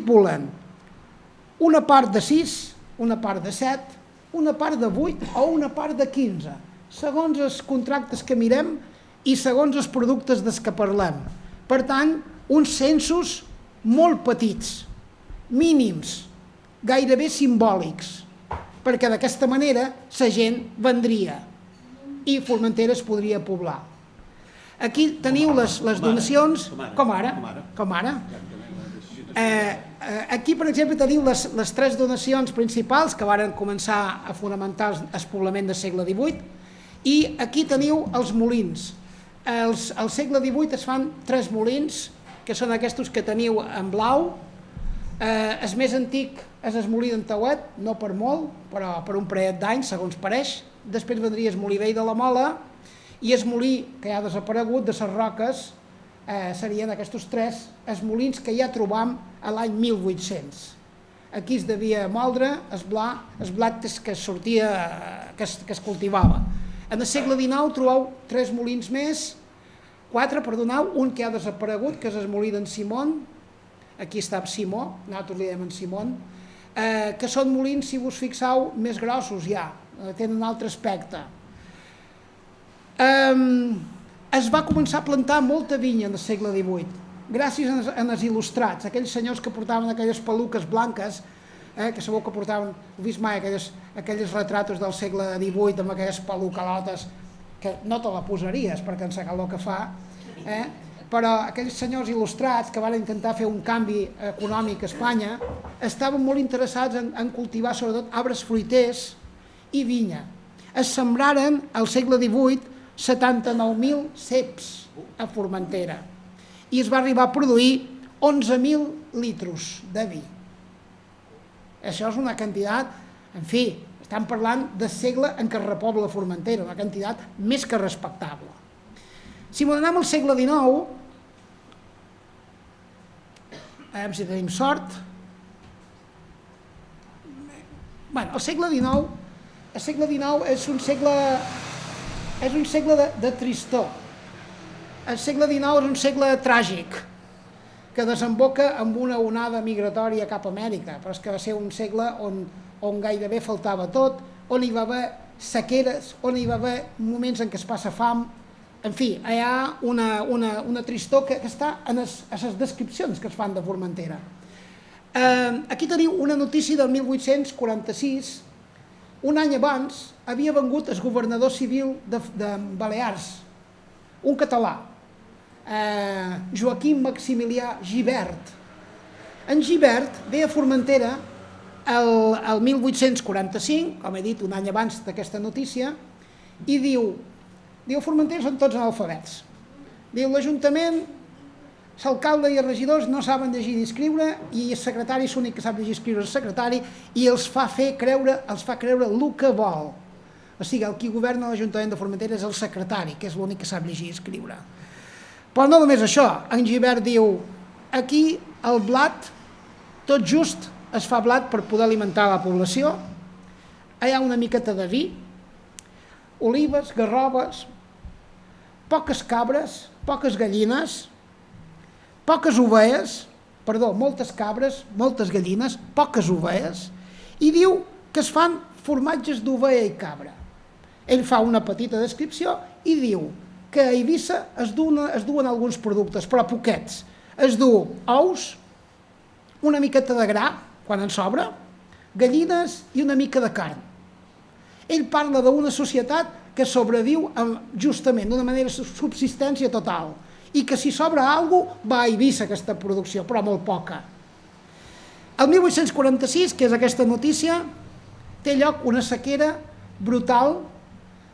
estipulen una part de 6, una part de 7, una part de 8 o una part de 15, segons els contractes que mirem i segons els productes dels que parlem. Per tant, uns censos molt petits, mínims, gairebé simbòlics, perquè d'aquesta manera la gent vendria i Formentera es podria poblar. Aquí teniu les donacions, com ara. Aquí, per exemple, teniu les 3 donacions principals que varen començar a fonamentar el poblament del segle XVIII, i aquí teniu els molins. Al segle XVIII es fan 3 molins, que són aquests que teniu en blau. El més antic és el molí d'en Tauet, no per molt, però per un parell d'anys, segons pareix. Després vendria el molí vell de la Mola, i el molí que ja ha desaparegut, de les Roques, serien aquests 3 els molins que ja trobam a l'any 1800. Aquí es devia moldre el blat que sortia, que es cultivava. En el segle XIX trobeu 3 molins més, 4, perdoneu, un que ha desaparegut, que és el molí d'en Simón, aquí està Simó, nosaltres li dèiem en Simón, que són molins, si vos fixeu, més grossos ja, tenen un altre aspecte. Es va començar a plantar molta vinya en el segle XVIII, gràcies als il·lustrats, aquells senyors que portaven aquelles peluques blanques, que segur que portaven, heu vist mai aquells retratos del segle XVIII amb aquelles pelucalotes, que no te la posaries perquè en la calor que fa, però aquells senyors il·lustrats que van intentar fer un canvi econòmic a Espanya estaven molt interessats en cultivar sobretot arbres fruiters i vinya. Es sembraren al segle XVIII 79.000 ceps a Formentera i es va arribar a produir 11.000 litros de vi. Això és una quantitat, en fi, estem parlant del segle en què es repobla Formentera, una quantitat més que respectable. Si anem al segle XIX, a veure si tenim sort. El segle XIX és un segle de tristor. El segle XIX és un segle tràgic, que desemboca amb una onada migratòria cap a Amèrica, però és que va ser un segle on gairebé faltava tot, on hi va haver sequeres, on hi va haver moments en què es passa fam. En fi, hi ha una tristor que està en les descripcions que es fan de Formentera. Aquí teniu una notícia del 1846. Un any abans havia vengut el governador civil de Balears, un català, Joaquim Maximilià Gibert. En Gibert ve a Formentera el 1845, com he dit, un any abans d'aquesta notícia, i diu Formentera són tots analfabets. Diu l'Ajuntament, l'alcalde i els regidors no saben llegir ni escriure i el secretari és l'únic que sap llegir i escriure el secretari i els fa creure el que vol. O sigui, el qui governa l'Ajuntament de Formentera és el secretari, que és l'únic que sap llegir i escriure. Però no només això, en Gibert diu aquí el blat, tot just es fa blat per poder alimentar la població, hi ha una miqueta de vi, olives, garroves, poques cabres, poques gallines, poques ovelles, moltes cabres, moltes gallines, poques ovelles, i diu que es fan formatges d'ovella i cabra. Ell fa una petita descripció i diu que a Eivissa es duen alguns productes, però poquets. Es du ous, una miqueta de gra, quan en sobra, gallines i una mica de carn. Ell parla d'una societat que sobreviu justament d'una manera de subsistència total i que si sobra alguna cosa va a Eivissa aquesta producció, però molt poca. El 1846, que és aquesta notícia, té lloc una sequera brutal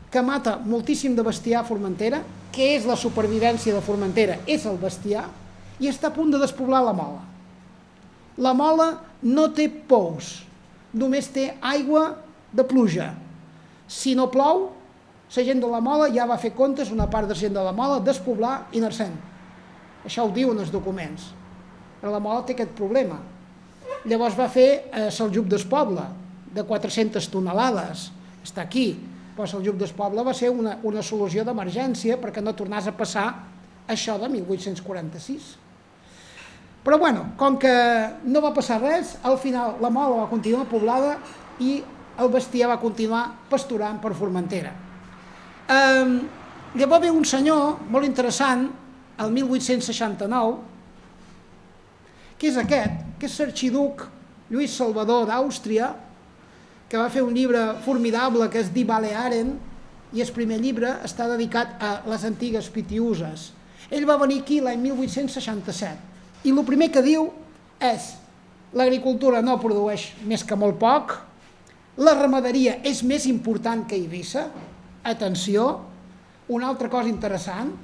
que mata moltíssim de bestiar a Formentera, que és la supervivència de Formentera, és el bestiar, i està a punt de despoblar la Mola. La Mola no té pous, només té aigua de pluja. Si no plou, la gent de la Mola ja va fer comptes, una part de la gent de la Mola, despoblar i anar-se'n. Això ho diuen els documents. Però la Mola té aquest problema. Llavors va fer Seljuk d'Espoble, de 400 tonelades. Està aquí. Però Seljuk d'Espoble va ser una solució d'emergència perquè no tornés a passar això de 1846. Però bueno, com que no va passar res, al final la mola va continuar poblada i el bestiar va continuar pasturant per Formentera. Llavors ve un senyor molt interessant, el 1869, que és aquest, que és l'arxiduc Lluís Salvador d'Àustria, que va fer un llibre formidable que és Die Balearen, i el primer llibre està dedicat a les antigues Pitiüses. Ell va venir aquí l'any 1867 i el primer que diu és: l'agricultura no produeix més que molt poc, la ramaderia és més important que Eivissa. Atenció, una altra cosa interessant,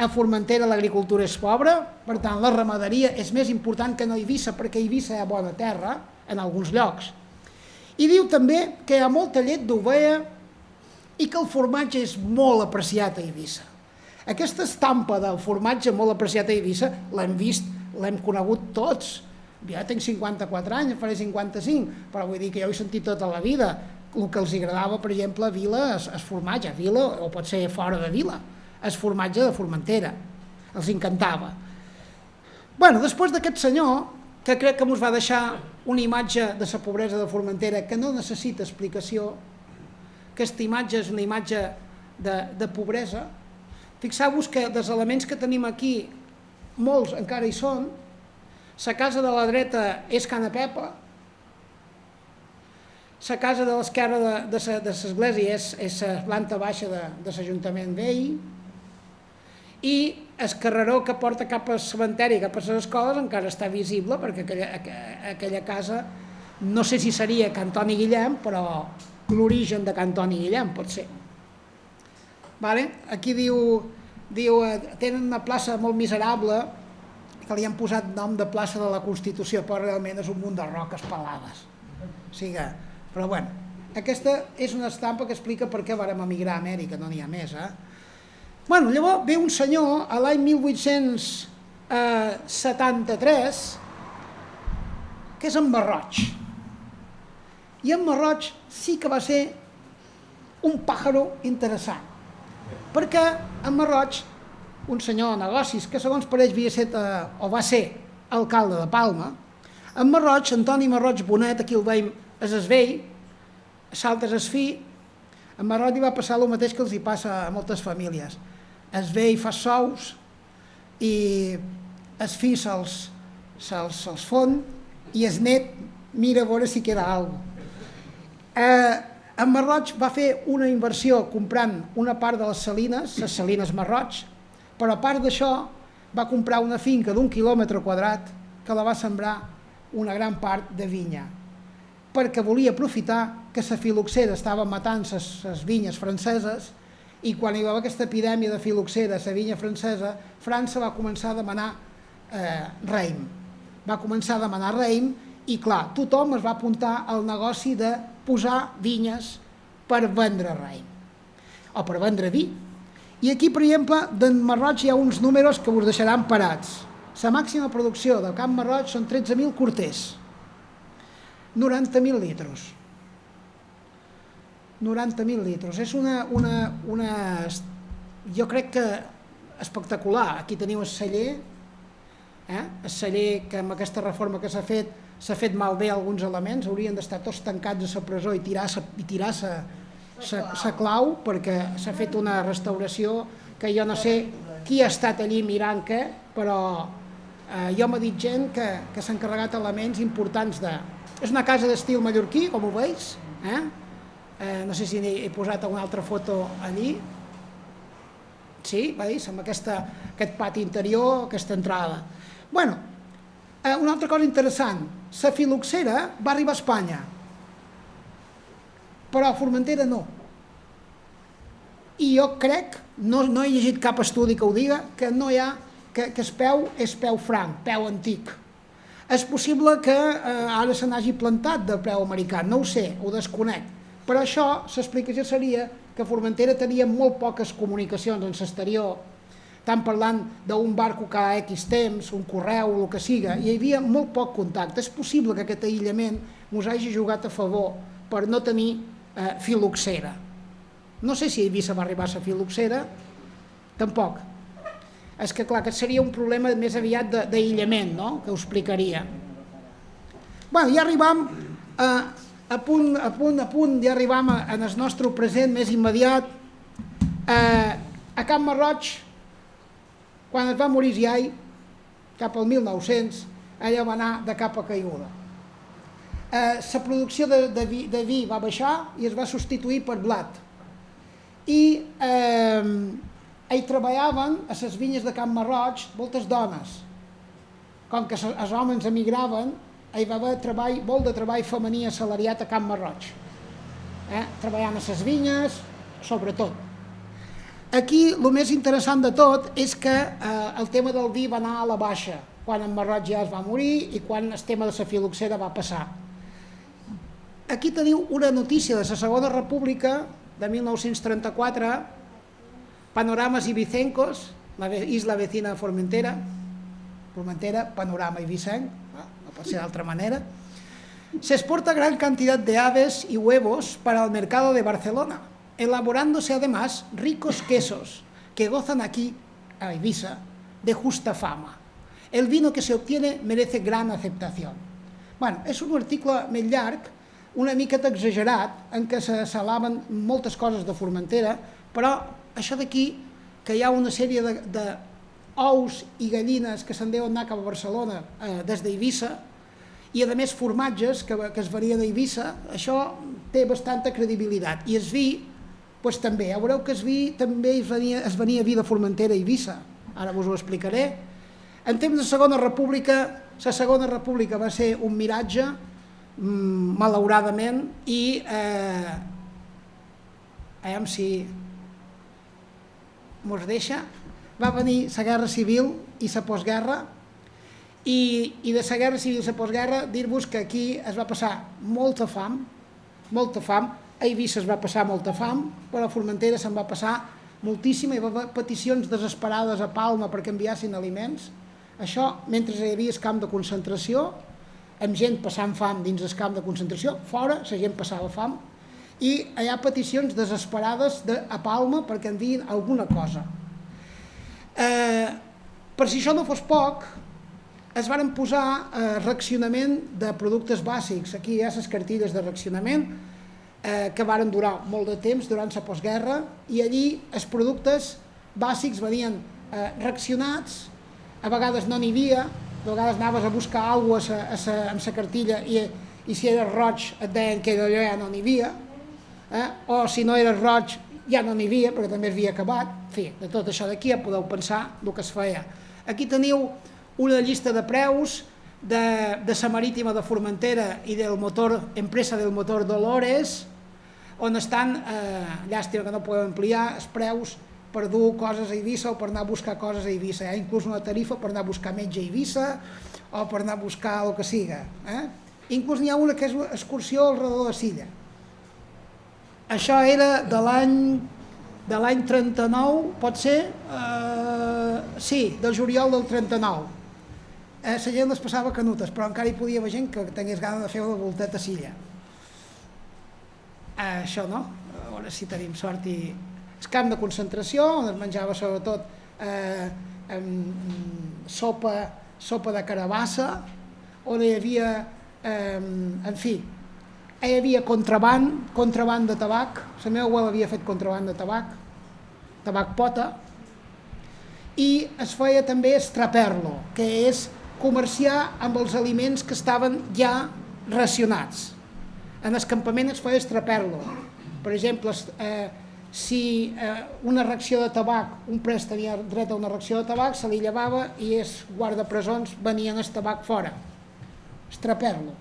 a Formentera l'agricultura és pobra, per tant la ramaderia és més important que no Eivissa, perquè Eivissa hi ha bona terra en alguns llocs. I diu també que hi ha molta llet d'ovella i que el formatge és molt apreciat a Eivissa. Aquesta estampa del formatge molt apreciat a Eivissa l'hem vist, l'hem conegut tots. Ja tinc 54 anys, faré 55, però vull dir que jo ho he sentit tota la vida. El que els agradava, per exemple, a Vila és formatge, a Vila, o pot ser fora de Vila, és formatge de Formentera. Els encantava. Bueno, després d'aquest senyor, que crec que ens va deixar una imatge de la pobresa de Formentera que no necessita explicació, aquesta imatge és una imatge de pobresa. Fixeu-vos que dels elements que tenim aquí, molts encara hi són. La casa de la dreta és Cana Pepa, la casa de l'esquerra de l'església és la planta baixa de l'Ajuntament vell, i el carreró que porta cap al cementeri, cap a les escoles, encara està visible, perquè aquella casa, no sé si seria Can Toni Guillem, però l'origen de Can Toni Guillem pot ser. Aquí diu, tenen una plaça molt miserable, que li han posat nom de plaça de la Constitució, però realment és un munt de roques pelades. Però bueno, aquesta és una estampa que explica per què vàrem emigrar a Amèrica, no n'hi ha més. Llavors ve un senyor a l'any 1873, que és en Marroig. I en Marroig sí que va ser un pàjaro interessant, perquè en Marroig, un senyor de negocis, que segons pareix havia estat o va ser alcalde de Palma, en Marroig, Antoni Marroig Bonet, aquí el veiem, és el vell, Saltes és fi, en Marroig li va passar el mateix que els hi passa a moltes famílies. El vell fa sous i el fill se'ls fon i el net mira a veure si queda alguna cosa. En Marroig va fer una inversió comprant una part de les salines Marroig, però a part d'això va comprar una finca d'1 quilòmetre quadrat que la va sembrar una gran part de vinya, perquè volia aprofitar que la filoxera estava matant les vinyes franceses, i quan hi va haver aquesta epidèmia de filoxera a la vinya francesa, França va començar a demanar raïm. Va començar a demanar raïm i, clar, tothom es va apuntar al negoci de posar vinyes per vendre raïm o per vendre vi. I aquí, per exemple, d'en Marroig hi ha uns números que us deixaran parats. La màxima producció del Camp Marroig són 13.000 corters, 90.000 litros. 90.000 litros. És una, jo crec que espectacular. Aquí teniu el celler, el celler que amb aquesta reforma que s'ha fet malbé alguns elements, haurien d'estar tots tancats a la presó i tirar la clau, perquè s'ha fet una restauració que jo no sé qui ha estat allí mirant què, però jo m'ha dit gent que s'ha encarregat elements importants de... És una casa d'estil mallorquí, com ho veus, no sé si he posat una altra foto allí. Sí, veus, amb aquest pati interior, aquesta entrada. Bueno, una altra cosa interessant, la filoxera va arribar a Espanya, però a Formentera no. I jo crec, no he llegit cap estudi que ho diga, que no hi ha, que el peu és peu franc, peu antic. És possible que ara se n'hagi plantat de peu americà, no ho sé, ho desconec. Per això l'explicació seria que Formentera tenia molt poques comunicacions en l'exterior, estan parlant d'un barco cada X temps, un correu, el que siga, i hi havia molt poc contacte. És possible que aquest aïllament ens hagi jugat a favor per no tenir filoxera. No sé si a Eivissa va arribar a la filoxera, tampoc. És que, clar, que seria un problema més aviat d'aïllament, no?, que ho explicaria. Bé, ja arribam a punt, ja arribam en el nostre present més immediat. A Can Marroig, quan es va morir Giai, cap al 1900, ella va anar de capa caiguda. La producció de vi va baixar i es va substituir per blat. I hi treballaven a les vinyes de Can Marroig moltes dones. Com que els homes emigraven, hi va haver molt de treball femení assalariat a Can Marroig, treballant a les vinyes, sobretot. Aquí el més interessant de tot és que el tema del vi va anar a la baixa, quan en Marroig ja es va morir i quan el tema de la filoxera va passar. Aquí teniu una notícia de la Segona República de 1934, Panoramas ibicencos, la isla vecina de Formentera, panorama ibicenc, no pot ser d'altra manera. Se exporta gran cantidad de aves y huevos para el mercado de Barcelona, elaborándose además ricos quesos que gozan aquí, a Ibiza, de justa fama. El vino que se obtiene merece gran aceptación. Bueno, és un article més llarg, una miqueta exagerat, en què s'alaben moltes coses de Formentera, però això d'aquí, que hi ha una sèrie d'ous i gallines que se'n deuen anar cap a Barcelona des d'Eivissa, i a més formatges que es venien d'Eivissa, això té bastanta credibilitat. I el vi, doncs també, ja veureu que el vi també es venia vi de Formentera a Eivissa, ara us ho explicaré. En temps de Segona República, la Segona República va ser un miratge, malauradament, i aviam si mos deixa, va venir la Guerra Civil i la postguerra, i de la Guerra Civil i la postguerra dir-vos que aquí es va passar molta fam, a Eivissa es va passar molta fam, però a Formentera se'n va passar moltíssima, hi va haver peticions desesperades a Palma perquè enviassin aliments, això mentre hi havia el camp de concentració, amb gent passant fam dins el camp de concentració, fora la gent passava fam, i hi ha peticions desesperades a Palma perquè enviïn alguna cosa. Per si això no fos poc, es van posar racionament de productes bàsics. Aquí hi ha les cartilles de racionament que van durar molt de temps durant la postguerra, i allí els productes bàsics venien racionats, a vegades no n'hi havia, a vegades anaves a buscar alguna cosa amb la cartilla i si era roig et deien que allò ja no n'hi havia, o si no era roig ja no n'hi havia perquè també havia acabat. En fi, de tot això d'aquí ja podeu pensar el que es feia. Aquí teniu una llista de preus de la marítima de Formentera i del motor, empresa del motor Dolores, on estan, llàstima que no podem ampliar, els preus per dur coses a Eivissa o per anar a buscar coses a Eivissa. Hi ha inclús una tarifa per anar a buscar metge a Eivissa o per anar a buscar el que siga. Inclús n'hi ha una que és excursió al redor de Silla. Això era de l'any 39, pot ser? Sí, del juliol del 39. La gent les passava canutes, però encara hi podia haver gent que tingués gana de fer una volteta a Silla. Això no? A veure si tenim sort i... El camp de concentració, on es menjava sobretot sopa de carabassa, on hi havia, en fi, hi havia contraband de tabac. La meva abuela havia fet contraband de tabac pota, i es feia també estraperlo, que és comerciar amb els aliments que estaven ja racionats. En el campament es feia estraperlo. Per exemple, si una ració de tabac, un pres tenia dret a una ració de tabac, se li llevava i els guardapresons venien el tabac fora. Estraper-lo.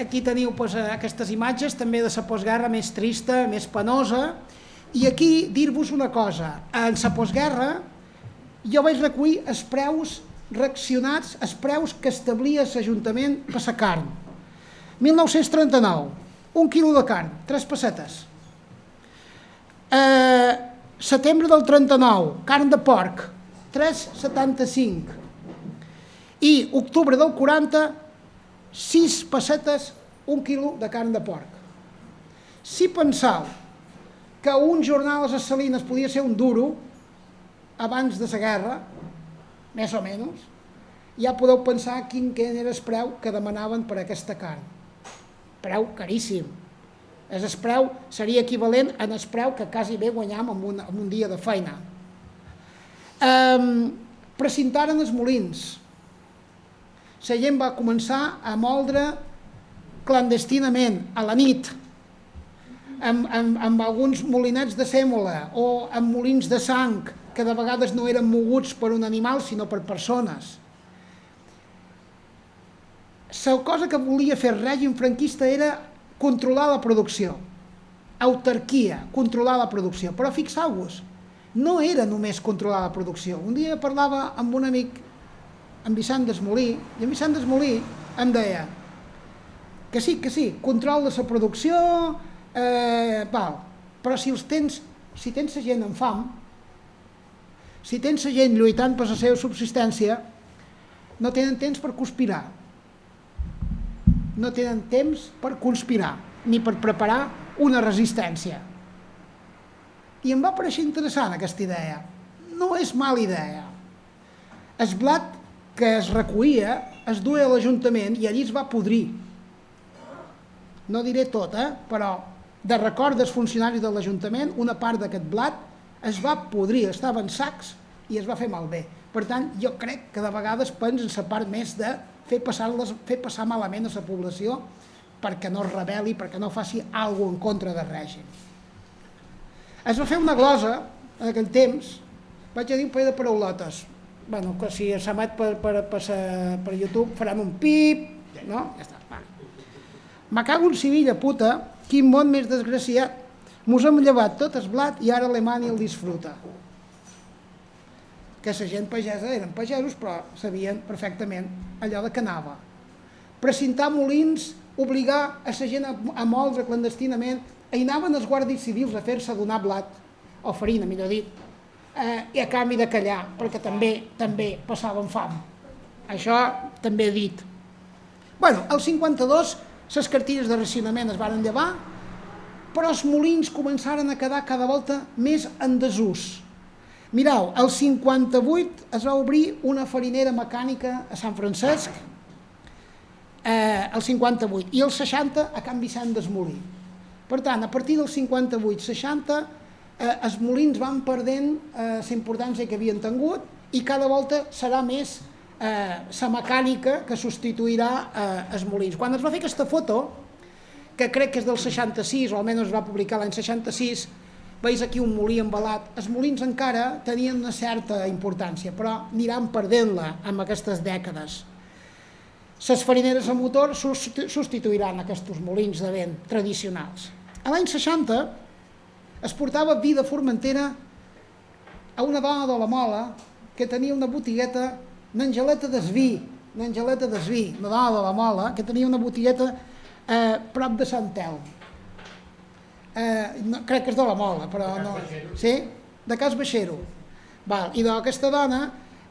Aquí teniu aquestes imatges també de la postguerra més trista, més penosa, i aquí dir-vos una cosa. En la postguerra jo vaig recollir els preus reaccionats, els preus que establia l'Ajuntament per la carn. 1939, 1 quilo de carn, 3 pessetes. Setembre del 39, carn de porc, 3,75. I octubre del 40, 6 pessetes, 1 quilo de carn de porc. Si penseu que un jornal a les Salines podia ser un duro, abans de la guerra, més o menys, ja podeu pensar quin era el preu que demanaven per aquesta carn. Preu caríssim. El preu seria equivalent al preu que quasi bé guanyam en un dia de feina. Precintaren els molins. La gent va començar a moldre clandestinament, a la nit, amb alguns molinets de sèmola o amb molins de sang, que de vegades no eren moguts per un animal, sinó per persones. La cosa que volia fer el règim franquista era controlar la producció, autarquia, controlar la producció. Però fixeu-vos, no era només controlar la producció. Un dia parlava amb un amic, en Vicent Desmolí, i en Vicent Desmolí em deia que sí, control de la producció, però si tens la gent amb fam, si tens la gent lluitant per la seva subsistència, no tenen temps per conspirar. No tenen temps per conspirar, ni per preparar una resistència. I em va pareixer interessant aquesta idea. No és mala idea. El blat que es recollia es duia a l'Ajuntament i allí es va podrir. No diré tot, però de record dels funcionaris de l'Ajuntament, una part d'aquest blat es va podrir, estava en sacs i es va fer malbé. Per tant, jo crec que de vegades penso en la part més de fer passar malament a la població perquè no es rebel·li, perquè no faci alguna cosa en contra del règim. Es va fer una glosa en aquell temps, vaig a dir un parell de paraulotes, que si s'emet per YouTube faran un pip, no? Ja està. Me cago en Sevilla, puta, quin món més desgraciat. Mos hem llevat tot el blat i ara Alemanya el disfruta. Que la gent pagesa eren pagesos, però sabien perfectament allò de que anava. Precintar molins, obligar a la gent a moldre clandestinament, hi anaven els guàrdies civils a fer-se donar blat, o farina, millor dit, i a canvi de callar, perquè també passaven fam. Això també he dit. Al 52, les cartilles de racionament es van llevar, però els molins començaren a quedar cada volta més en desús. Mireu, el 58 es va obrir una farinera mecànica a Sant Francesc, el 58, i el 60 a Can Vicent d'Esmolí. Per tant, a partir del 58-60, els molins van perdent la importància que havien tingut i cada volta serà més la mecànica que substituirà els molins. Quan es va fer aquesta foto, que crec que és del 66, o almenys es va publicar l'any 66, veus aquí un molí embalat. Els molins encara tenien una certa importància, però aniran perdent-la en aquestes dècades. Les farineres a motor substituiran aquests molins de vent tradicionals. A l'any 60 es portava vi de Formentera a una dona de la Mola que tenia una botigueta, n'Angeleta d'Esví, una dona de la Mola que tenia una botigueta prop de Sant Telm. Crec que és de la Mola, però no. Sí? De Cas Baixero. I d'aquesta dona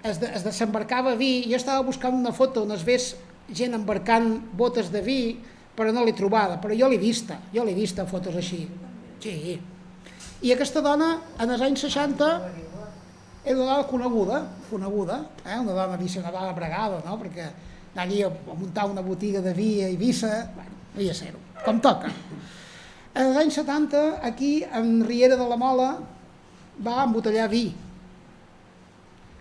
es desembarcava vi, jo estava buscant una foto on es ves gent embarcant botes de vi, però no l'he trobada, però jo l'he vista fotos així. Sí. I aquesta dona, en els anys 60, era una dona coneguda, una dona visionada bregada, no? Perquè anar allí a muntar una botiga de vi a Eivissa, havia de ser-ho, com toca. En els anys 70, aquí, en Riera de la Mola, va embotellar vi.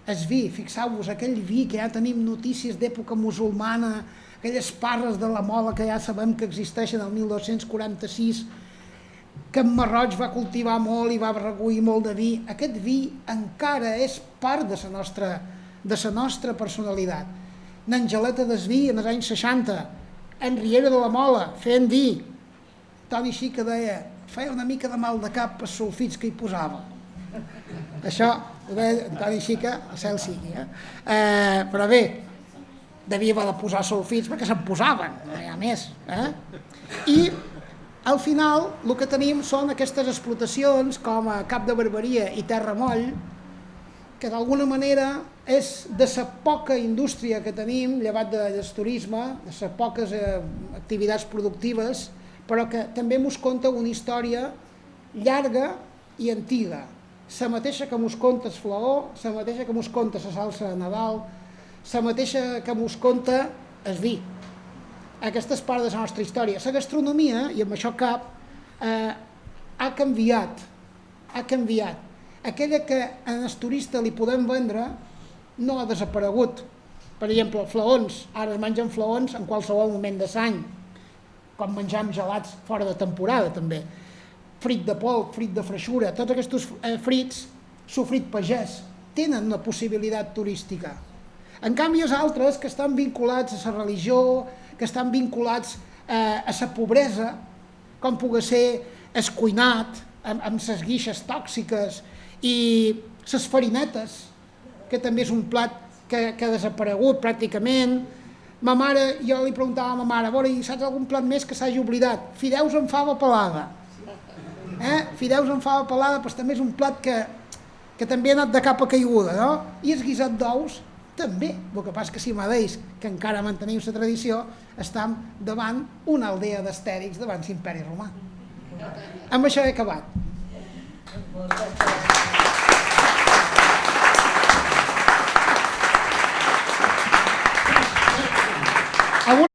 El vi, fixeu-vos, aquell vi que ja tenim notícies d'època musulmana, aquelles parres de la Mola que ja sabem que existeixen el 1246, que en Marroig va cultivar molt i va recollir molt de vi. Aquest vi encara és part de la nostra personalitat. N'Angeleta d'Esví, en els anys 60, en Riera de la Mola, fent vi. Toni Xica deia, feia una mica de mal de cap pels sulfits que hi posava. Això ho deia Toni Xica, al cel sigui. Però bé, devia haver de posar sulfits perquè se'n posaven, no hi ha més. I al final el que tenim són aquestes explotacions com a Cap de Barberia i Terra Moll, que d'alguna manera és de la poca indústria que tenim, llevat del turisme, de les poques activitats productives, però que també ens conta una història llarga i antiga. la mateixa que mos conta el flaó, la mateixa que mos conta la salsa de Nadal, la mateixa que mos conta el vi. Aquesta és part de la nostra història. La gastronomia, i amb això cap, ha canviat. Aquella que al turista li podem vendre no ha desaparegut. Per exemple, flaons, ara es mengen flaons en qualsevol moment de l'any, com menjam gelats fora de temporada també. Frit de polp, frit de freixura, tots aquests frits, sofrit pagès, tenen una possibilitat turística. En canvi, els altres que estan vinculats a la religió, que estan vinculats a la pobresa, com pugui ser el cuinat, amb les guixes tòxiques i les farinetes, que també és un plat que ha desaparegut pràcticament. Ma mare, jo li preguntava a ma mare, i saps algun plat més que s'hagi oblidat? Fideus amb fava pelada. Fideus amb fava pelada també és un plat que també ha anat de capa caiguda, no? I el guisat d'ous també. El que passa que si m'adeis que encara manteniu la tradició, estem davant una aldea d'estèrics davant l'imperi romà. Amb això he acabat.